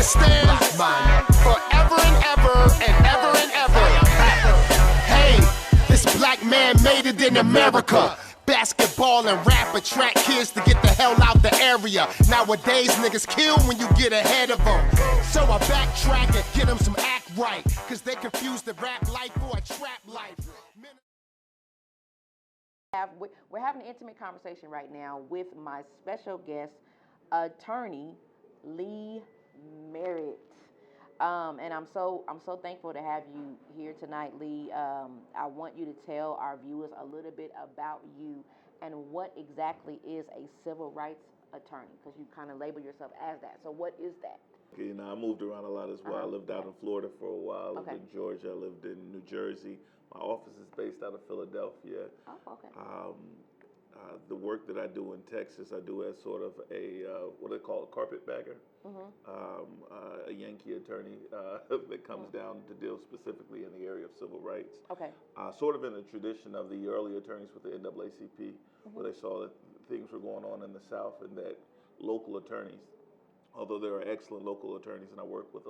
stand forever and ever and ever and ever. Hey, this black man made it in America. Basketball and rap attract kids to get the hell out the area. Nowadays, niggas kill when you get ahead of them. So I backtrack and get them some act right, cause they confuse the rap life for a trap life. We're having an intimate conversation right now with my special guest, attorney Lee Merritt. And I'm so thankful to have you here tonight, Lee. I want you to tell our viewers a little bit about you and what exactly is a civil rights attorney, because you kind of label yourself as that. So what is that? You know, I moved around a lot as well. I lived out in Florida for a while. I lived in Georgia. I lived in New Jersey. My office is based out of Philadelphia. Oh, okay. The work that I do in Texas, I do as sort of a, what they call a carpetbagger, a Yankee attorney that comes down to deal specifically in the area of civil rights. Okay. Sort of in the tradition of the early attorneys with the NAACP, where they saw that things were going on in the South and that local attorneys, although there are excellent local attorneys, and I work with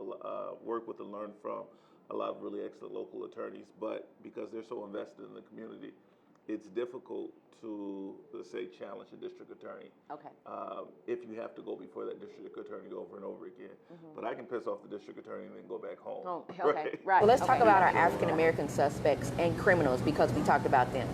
and learn from a lot of really excellent local attorneys, but because they're so invested in the community, it's difficult to, let's say, challenge a district attorney. Okay. If you have to go before that district attorney over and over again. But I can piss off the district attorney and then go back home. Oh, okay, right. Well, let's talk about our African American suspects and criminals, because we talked about them.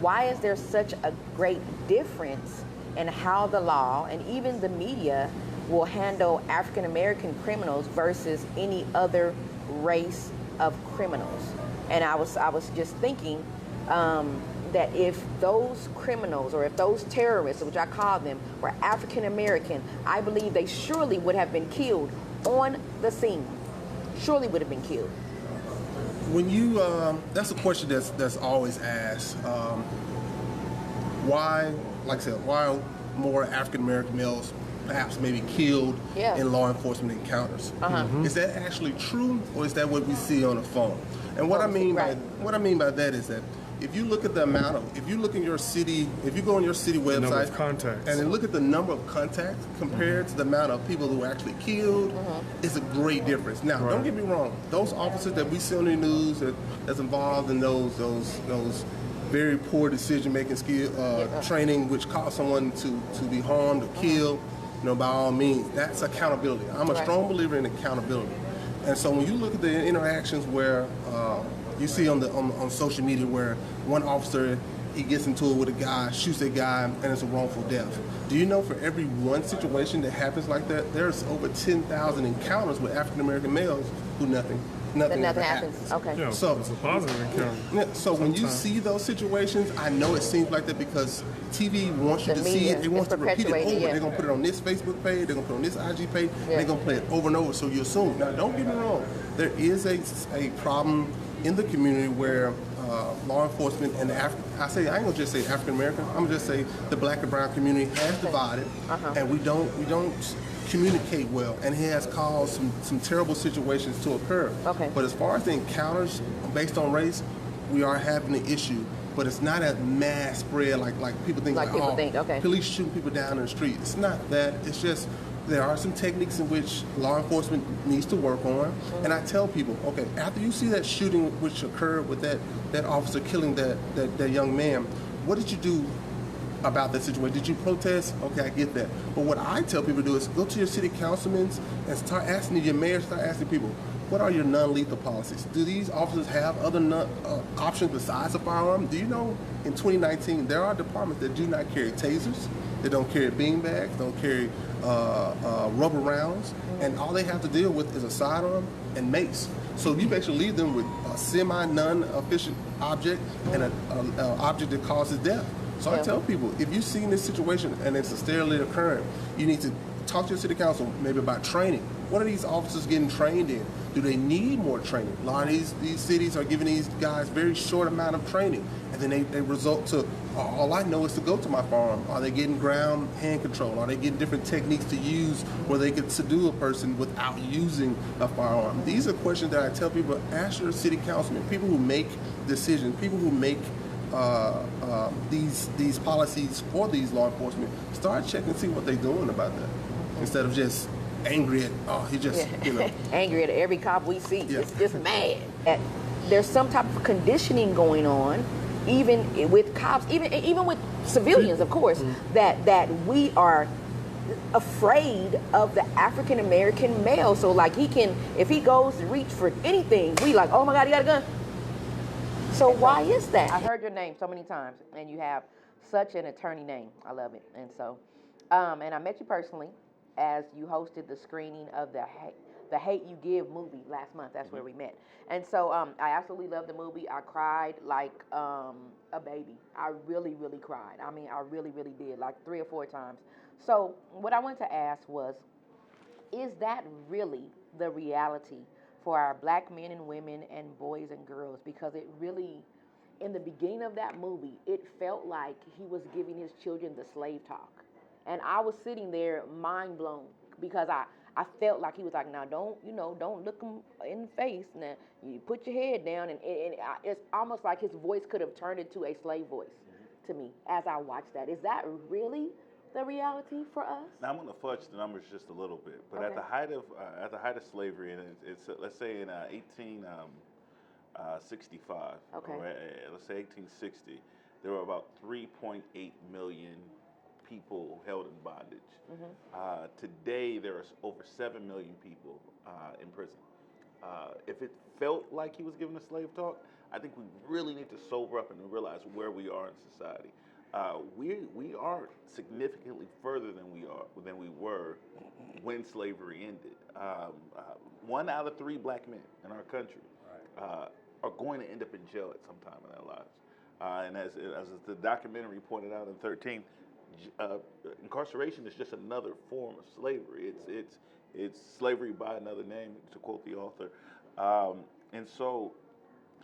Why is there such a great difference in how the law and even the media will handle African American criminals versus any other race of criminals? And I was just thinking that if those criminals, or if those terrorists, which I call them, were African American, I believe they surely would have been killed on the scene. Surely would have been killed. When you, that's a question that's always asked. Why, like I said, why more African American males perhaps maybe killed in law enforcement encounters? Is that actually true, or is that what we see on the phone? And what I mean by that is that if you look at the amount of, if you look in your city, if you go on your city website and then look at the number of contacts compared to the amount of people who are actually killed, it's a great difference. Now, don't get me wrong; those officers that we see on the news that's involved in those very poor decision-making skill training, which cause someone to be harmed or killed, you know, by all means, that's accountability. I'm a strong believer in accountability. And so when you look at the interactions where you see on social media where one officer, he gets into it with a guy, shoots a guy, and it's a wrongful death. Do you know for every one situation that happens like that, there's over 10,000 encounters with African American males who nothing happens. Okay. Yeah, So it's a positive encounter. Yeah, so when you see those situations, I know it seems like that because TV wants you to see it. They want to repeat it over. They're going to put it on this Facebook page. They're going to put it on this IG page. They're going to play it over and over, so you assume. Now, don't get me wrong. There is a problem in the community where law enforcement and I ain't gonna just say African American. I'm gonna just say the black and brown community has divided, and we don't communicate well, and it has caused some terrible situations to occur. But as far as the encounters based on race, we are having an issue, but it's not a mass spread like people think. Police shooting people down in the street. It's not that. It's just there are some techniques in which law enforcement needs to work on. And I tell people, okay, after you see that shooting which occurred with that officer killing that young man, what did you do about that situation? Did you protest? Okay, I get that. But what I tell people to do is go to your city councilmen and start asking your mayor, start asking people, what are your non-lethal policies? Do these officers have other options besides a firearm? Do you know in 2019 there are departments that do not carry tasers, they don't carry beanbags, don't carry rubber rounds, and all they have to deal with is a sidearm and mace. So you basically leave them with a semi-non-efficient object and an object that causes death. So I tell people, if you've seen this situation and it's hysterically occurring, you need to talk to your city council maybe about training. What are these officers getting trained in? Do they need more training? A lot of these cities are giving these guys very short amount of training, and then they result to, all I know is to go to my firearm. Are they getting ground hand control? Are they getting different techniques to use where they can subdue a person without using a firearm? These are questions that I tell people, ask your city councilmen, people who make decisions, people who make these policies for these law enforcement, start checking and see what they're doing about that, instead of just angry at, he just, angry at every cop we see. Yeah. It's just mad. There's some type of conditioning going on, even with cops, even with civilians, of course, that we are afraid of the African American male. So like if he goes to reach for anything, we like, oh my God, he got a gun. So why is that? I heard your name so many times, and you have such an attorney name. I love it. And so, and I met you personally as you hosted the screening of the Hate U Give movie last month. That's where we met. And so I absolutely loved the movie. I cried like a baby. I really, really cried. I mean, I really, really did, like 3 or 4 times. So what I wanted to ask was, is that really the reality for our black men and women and boys and girls? Because it really, in the beginning of that movie, it felt like he was giving his children the slave talk. And I was sitting there mind blown because I felt like he was like, now don't look him in the face. Now you put your head down, and it's almost like his voice could have turned into a slave voice to me as I watched that. Is that really the reality for us? Now I'm going to fudge the numbers just a little bit, but Okay. at the height of slavery, and it's let's say in 1865, Okay. or let's say 1860, there were about 3.8 million people held in bondage. Today, there are over 7 million people in prison. If it felt like he was giving a slave talk, I think we really need to sober up and realize where we are in society. We are significantly further than we were when slavery ended. 1 out of 3 black men in our country are going to end up in jail at some time in their lives. And as the documentary pointed out in 13, incarceration is just another form of slavery. It's slavery by another name, to quote the author. And so,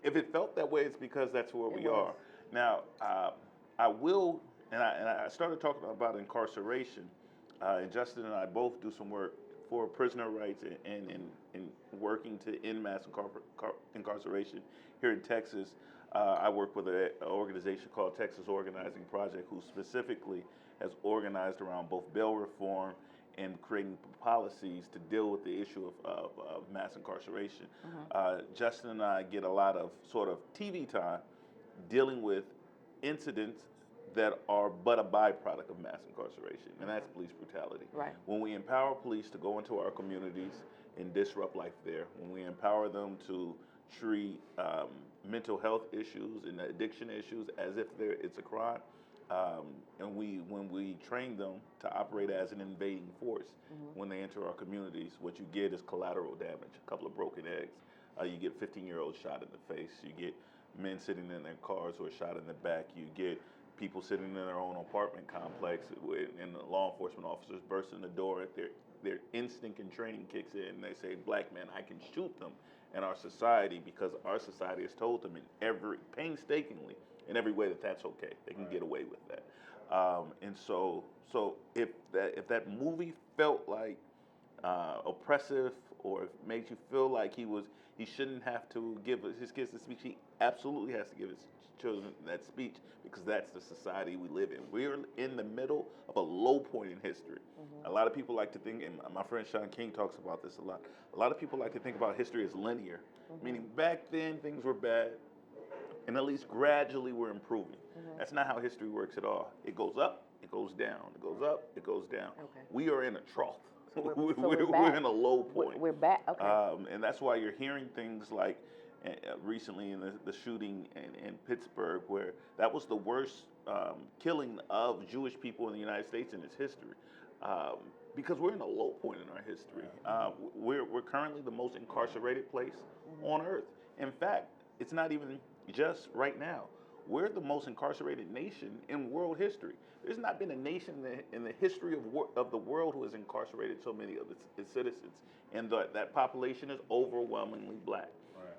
if it felt that way, it's because that's where we are. Now, I will, and I started talking about incarceration, and Justin and I both do some work for prisoner rights and working to end mass incarceration here in Texas. I work with an organization called Texas Organizing Project, who specifically has organized around both bail reform and creating policies to deal with the issue of mass incarceration. Justin and I get a lot of sort of TV time dealing with incidents that are but a byproduct of mass incarceration, and that's police brutality. Right. When we empower police to go into our communities and disrupt life there, when we empower them to treat mental health issues and addiction issues as if it's a crime, and when we train them to operate as an invading force when they enter our communities, what you get is collateral damage, a couple of broken eggs. You get 15-year-olds shot in the face. You get men sitting in their cars who are shot in the back. You get people sitting in their own apartment complex, and the law enforcement officers burst in the door. Their instinct and training kicks in, and they say, "Black man, I can shoot them." In our society, because our society has told them painstakingly in every way that's okay. They can get away with that. And so if that movie felt like oppressive, or if it made you feel like he shouldn't have to give his kids the speech, he absolutely has to give his children that speech, because that's the society we live in. We're in the middle of a low point in history. A lot of people like to think, and my friend Sean King talks about this a lot of people like to think about history as linear, meaning back then things were bad, and at least gradually we're improving. That's not how history works at all. It goes up, it goes down, it goes up, it goes down. Okay. We are in a trough. So we're in a low point. We're back. Okay. And that's why you're hearing things like recently in the shooting in Pittsburgh, where that was the worst killing of Jewish people in the United States in its history. Because we're in a low point in our history. We're currently the most incarcerated place on earth. In fact, it's not even just right now. We're the most incarcerated nation in world history. There's not been a nation in the history of the world who has incarcerated so many of its citizens, and that population is overwhelmingly black.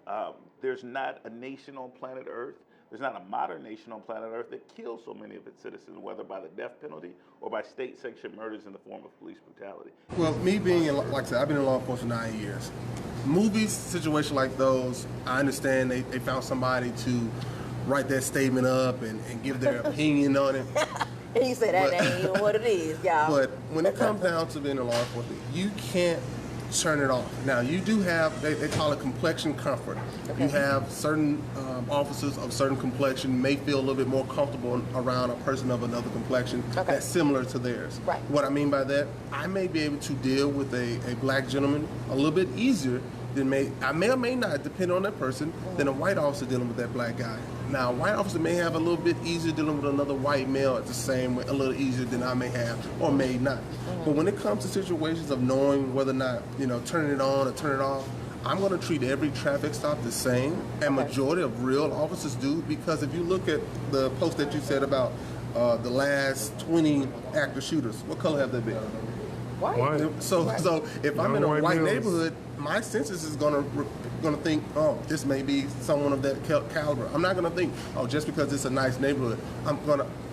Right. There's not a nation on planet Earth, there's not a modern nation on planet Earth that kills so many of its citizens, whether by the death penalty or by state-sanctioned murders in the form of police brutality. Well, me being, like I said, I've been in law enforcement 9 years. Movies, situations like those, I understand they found somebody to write that statement up and give their opinion on it. He said that ain't even what it is, y'all. But when it comes down to being a law enforcement, you can't turn it off. Now, you do have, they call it complexion comfort. Okay. You have certain officers of certain complexion may feel a little bit more comfortable around a person of another complexion that's similar to theirs. Right. What I mean by that, I may be able to deal with a black gentleman a little bit easier than I may or may not, depending on that person, than a white officer dealing with that black guy. Now, a white officer may have a little bit easier dealing with another white male at the same way, a little easier than I may have, or may not. But when it comes to situations of knowing whether or not, turning it on or turning it off, I'm going to treat every traffic stop the same, and majority of real officers do, because if you look at the post that you said about the last 20 active shooters, what color have they been? White. So if I'm in a white neighborhood, my senses is gonna think, oh, this may be someone of that caliber. I'm not gonna think, oh, just because it's a nice neighborhood.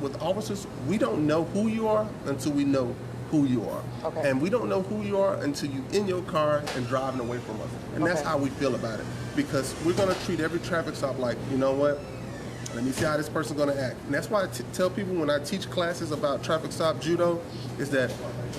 With officers, we don't know who you are until we know who you are. Okay. And we don't know who you are until you in your car and driving away from us. And that's how we feel about it. Because we're gonna treat every traffic stop like, you know what? Let me see how this person's gonna act. And that's why I tell people when I teach classes about traffic stop judo is that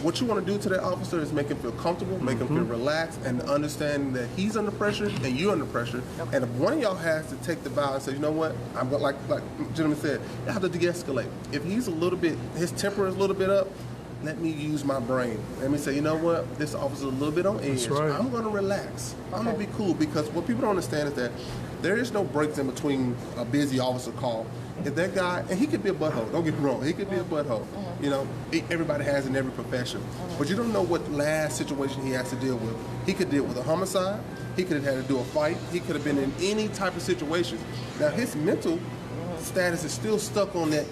what you want to do to that officer is make him feel comfortable, make him feel relaxed, and understand that he's under pressure and you're under pressure. And if one of y'all has to take the vow and say, you know what, I'm going, like the gentleman said, you have to de-escalate. If he's a little bit, his temper is a little bit up, let me use my brain. Let me say, you know what, this officer's a little bit on edge. Right. I'm going to relax. I'm going to be cool, because what people don't understand is that there is no breaks in between a busy officer call. If that guy, and he could be a butthole, don't get me wrong, he could be a butthole. Everybody has in every profession. But you don't know what last situation he has to deal with. He could deal with a homicide, he could have had to do a fight, he could have been in any type of situation. Now his mental status is still stuck on that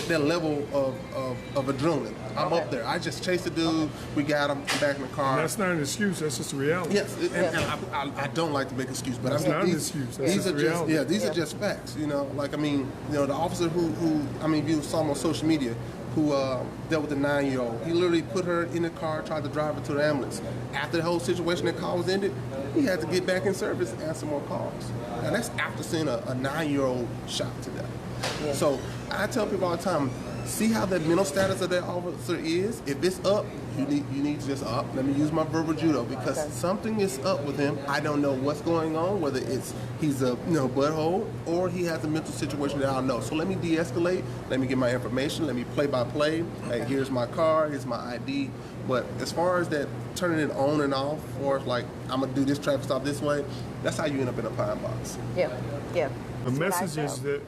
level of adrenaline. I'm up there. I just chased the dude. We got him back in the car. And that's not an excuse. That's just a reality. Yes, and I don't like to make excuses, but that's not an excuse. That's these are reality. These are just facts. The officer who you saw him on social media, who dealt with a 9-year-old. He literally put her in the car, tried to drive her to the ambulance. After the whole situation, that call was ended, he had to get back in service and answer more calls. Now that's after seeing a 9-year-old shot to death. Yeah. So I tell people all the time, see how the mental status of that officer is. If it's up, you need to just up. Let me use my verbal judo, because something is up with him. I don't know what's going on, whether he's a butthole or he has a mental situation that I don't know. So let me de-escalate. Let me get my information. Let me play by play. Hey, here's my car. Here's my ID. But as far as that turning it on and off, or like I'm gonna do this traffic stop this way, that's how you end up in a pine box. Yeah. The message is that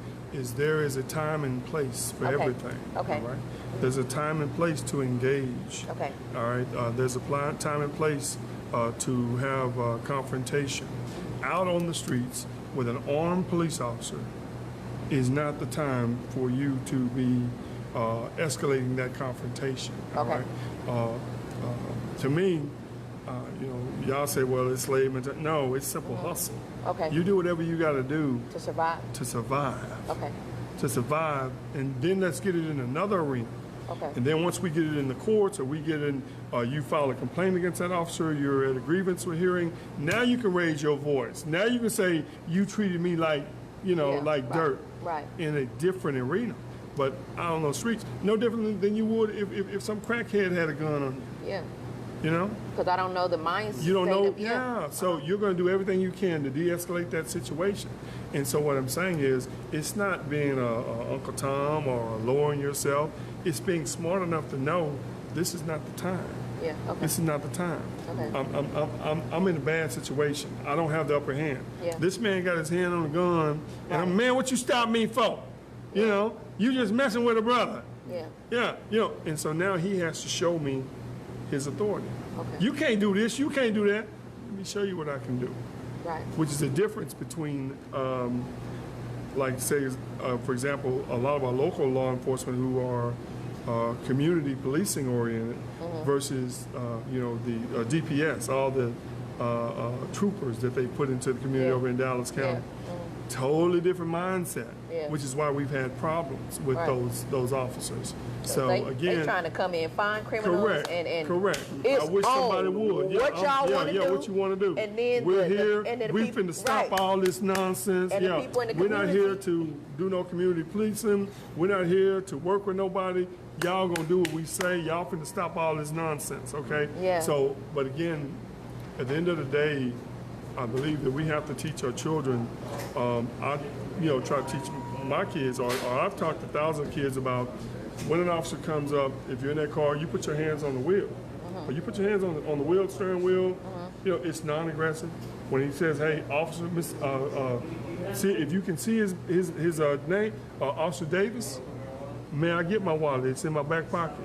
there is a time and place for everything. Okay. All right? There's a time and place to engage. Okay. All right. There's a time and place to have confrontation. Out on the streets with an armed police officer is not the time for you to be escalating that confrontation. Okay. All right? To me, y'all say, well, it's slave mentality. No, it's simple hustle. Okay. You do whatever you got to do to survive. To survive. Okay. To survive, and then let's get it in another arena. Okay. And then once we get it in the courts, or we get in, you file a complaint against that officer, you're at a grievance hearing. Now you can raise your voice. Now you can say you treated me like, dirt. Right. In a different arena. But I don't know, streets, no different than you would if some crackhead had a gun on you. Yeah. Because I don't know the mindset. You don't know, So you're going to do everything you can to de-escalate that situation. And so what I'm saying is, it's not being a Uncle Tom or lowering yourself. It's being smart enough to know this is not the time. Yeah. Okay. This is not the time. Okay. I'm in a bad situation. I don't have the upper hand. Yeah. This man got his hand on the gun, and man, what you stop me for? You just messing with a brother. Yeah. Yeah. And so now he has to show me his authority. Okay. You can't do this, you can't do that. Let me show you what I can do. Right. Which is the difference between, for example, a lot of our local law enforcement who are community policing oriented versus, the DPS, all the troopers that they put into the community over in Dallas County. totally different mindset, which is why we've had problems with those officers. So they trying to come in, find criminals, correct. It's I wish somebody would. What y'all want to do? What you want to do? And then we're here. We finna stop all this nonsense. And the people in the we're not community. here to do no community policing. We're not here to work with nobody. Y'all gonna do what we say. Y'all finna stop all this nonsense, okay? Yeah. So, but again, at the end of the day, I believe that we have to teach our children. I try to teach my kids, or I've talked to 1,000 kids about when an officer comes up, if you're in that car, you put your hands on the wheel. But you put your hands on the wheel, steering wheel, it's non-aggressive. When he says, hey, officer, see if you can see his name, Officer Davis, may I get my wallet? It's in my back pocket,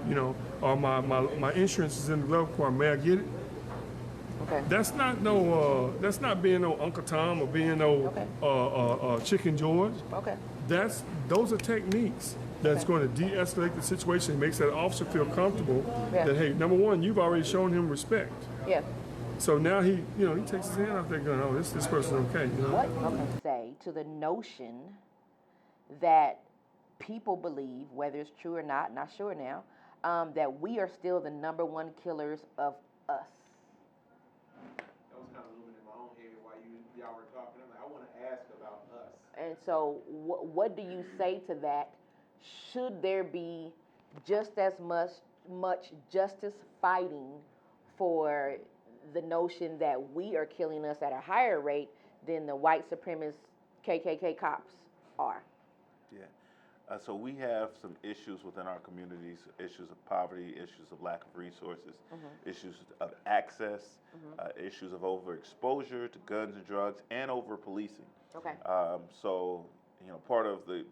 or my insurance is in the glove compartment. May I get it? Okay. That's not being no Uncle Tom or being no Chicken George. Okay. Those are techniques that's going to de-escalate the situation. It makes that officer feel comfortable that, hey, number one, you've already shown him respect. Yeah. So now he takes his hand off that gun. Oh, this person okay. What can you say to the notion that people believe, whether it's true or not sure now, that we are still the #1 killers of us? That was kind of looming in my own head while y'all were talking. I'm like, I want to ask about us. And so what do you say to that? Should there be just as much justice fighting for the notion that we are killing us at a higher rate than the white supremacist KKK cops are? Yeah. So we have some issues within our communities, issues of poverty, issues of lack of resources, issues of access, issues of overexposure to guns and drugs, and over-policing. Okay. So, part of the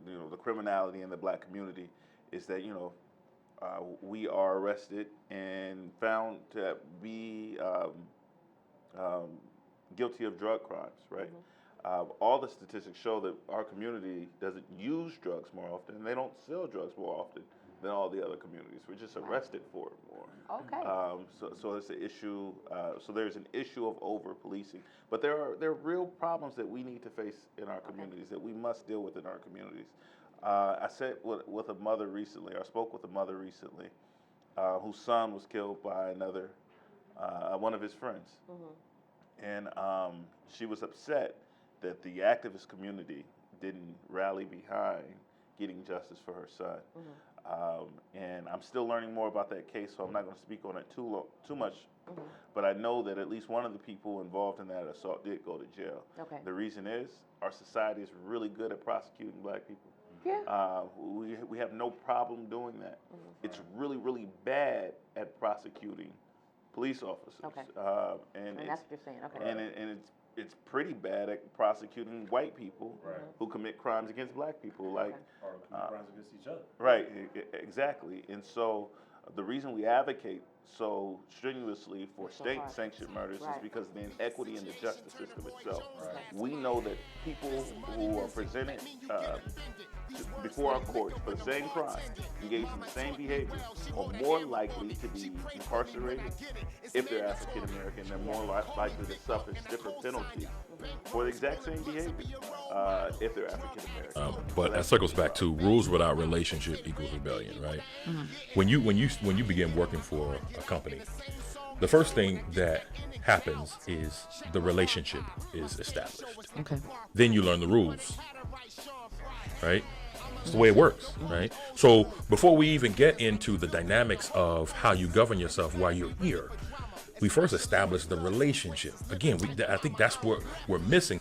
criminality in the black community is that, we are arrested and found to be guilty of drug crimes, right? All the statistics show that our community doesn't use drugs more often, and they don't sell drugs more often than all the other communities. We're just arrested for it more. Okay. So it's an issue. So there's an issue of over-policing, but there are real problems that we need to face in our communities that we must deal with in our communities. I sat with a mother recently. I spoke with a mother recently whose son was killed by one of his friends, and she was upset that the activist community didn't rally behind getting justice for her son. And I'm still learning more about that case, so I'm not going to speak on it too much. But I know that at least one of the people involved in that assault did go to jail. Okay. The reason is our society is really good at prosecuting black people. Yeah. We have no problem doing that. It's really, really bad at prosecuting police officers. Okay. And that's what you're saying. Okay. And it's pretty bad at prosecuting white people who commit crimes against black people, or commit crimes against each other. Right, exactly. And so the reason we advocate so strenuously for state-sanctioned murders is because of the inequity in the justice system itself. We know that people who are presented before our courts for the same crime, engaged in the same behavior, are more likely to be incarcerated if they're African American. They're more likely to suffer stiffer penalties for the exact same behavior if they're African American. But that circles back to rules without relationship equals rebellion, right? When you begin working for a company, the first thing that happens is the relationship is established. Okay. Then you learn the rules, right? It's the way it works, right? So before we even get into the dynamics of how you govern yourself while you're here, we first establish the relationship. Again, I think that's what we're missing.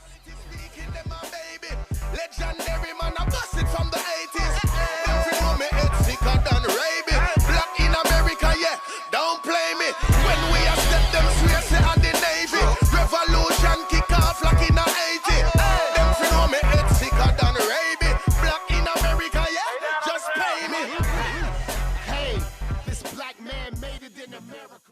Legendary man, I bust it from the 80s. Every moment it's sicker than rabies. Black in America, yeah, don't play me. When we